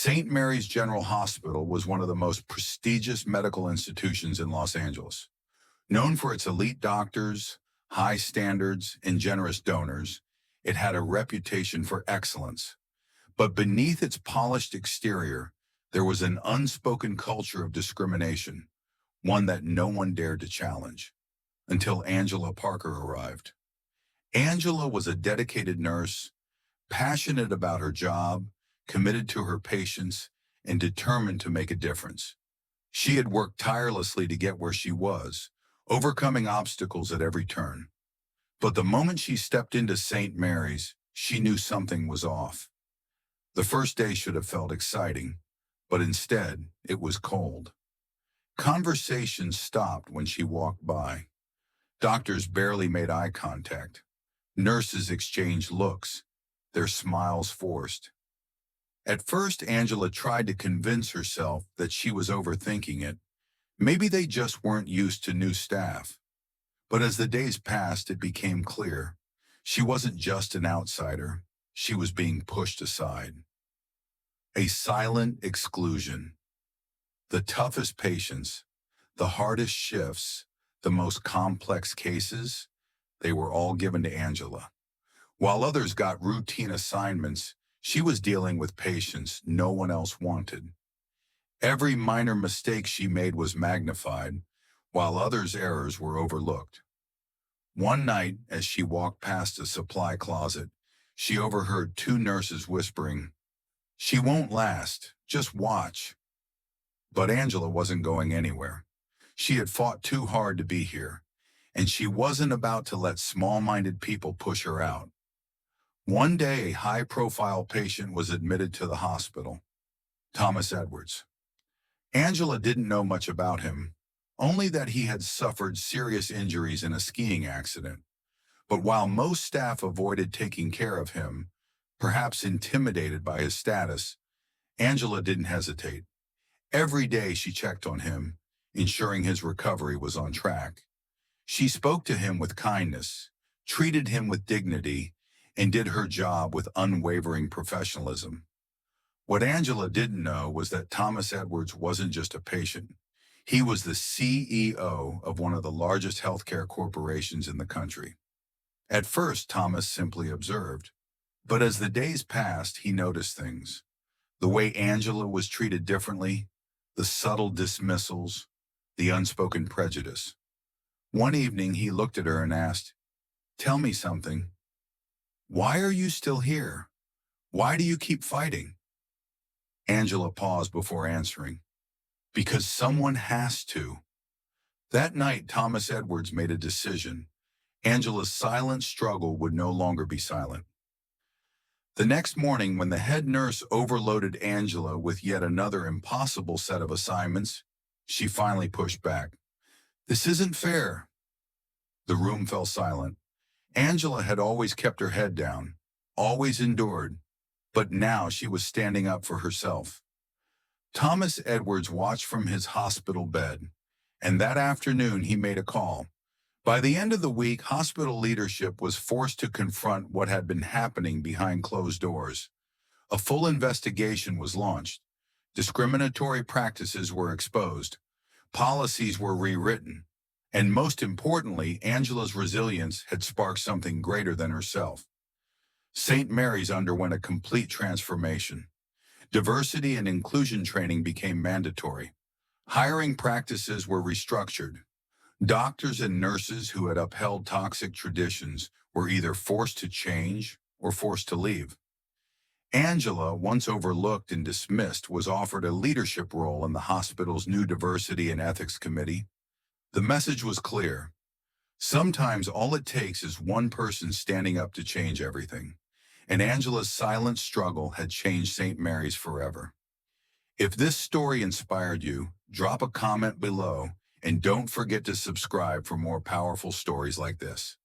St. Mary's General Hospital was one of the most prestigious medical institutions in Los Angeles. Known for its elite doctors, high standards, and generous donors, it had a reputation for excellence. But beneath its polished exterior, there was an unspoken culture of discrimination, one that no one dared to challenge, until Angela Parker arrived. Angela was a dedicated nurse, passionate about her job, committed to her patients, and determined to make a difference. She had worked tirelessly to get where she was, overcoming obstacles at every turn. But the moment she stepped into St. Mary's, she knew something was off. The first day should have felt exciting, but instead, it was cold. Conversations stopped when she walked by. Doctors barely made eye contact. Nurses exchanged looks, their smiles forced. At first, Angela tried to convince herself that she was overthinking it. Maybe they just weren't used to new staff. But as the days passed, it became clear. She wasn't just an outsider. She was being pushed aside. A silent exclusion. The toughest patients, the hardest shifts, the most complex cases, they were all given to Angela. While others got routine assignments, she was dealing with patients no one else wanted. Every minor mistake she made was magnified, while others' errors were overlooked. One night, as she walked past a supply closet, she overheard two nurses whispering, "She won't last, just watch." But Angela wasn't going anywhere. She had fought too hard to be here, and she wasn't about to let small-minded people push her out. One day, a high-profile patient was admitted to the hospital, Thomas Edwards. Angela didn't know much about him, only that he had suffered serious injuries in a skiing accident. But while most staff avoided taking care of him, perhaps intimidated by his status, Angela didn't hesitate. Every day she checked on him, ensuring his recovery was on track. She spoke to him with kindness, treated him with dignity, and did her job with unwavering professionalism. What Angela didn't know was that Thomas Edwards wasn't just a patient. He was the CEO of one of the largest healthcare corporations in the country. At first, Thomas simply observed. But as the days passed, he noticed things. The way Angela was treated differently, the subtle dismissals, the unspoken prejudice. One evening, he looked at her and asked, "Tell me something. Why are you still here? Why do you keep fighting?" Angela paused before answering. "Because someone has to." That night, Thomas Edwards made a decision. Angela's silent struggle would no longer be silent. The next morning, when the head nurse overloaded Angela with yet another impossible set of assignments, she finally pushed back. "This isn't fair." The room fell silent. Angela had always kept her head down, always endured, but now she was standing up for herself. Thomas Edwards watched from his hospital bed, and that afternoon he made a call. By the end of the week, hospital leadership was forced to confront what had been happening behind closed doors. A full investigation was launched. Discriminatory practices were exposed. Policies were rewritten. And most importantly, Angela's resilience had sparked something greater than herself. St. Mary's underwent a complete transformation. Diversity and inclusion training became mandatory. Hiring practices were restructured. Doctors and nurses who had upheld toxic traditions were either forced to change or forced to leave. Angela, once overlooked and dismissed, was offered a leadership role in the hospital's new Diversity and Ethics Committee. The message was clear. Sometimes all it takes is one person standing up to change everything. And Angela's silent struggle had changed St. Mary's forever. If this story inspired you, drop a comment below and don't forget to subscribe for more powerful stories like this.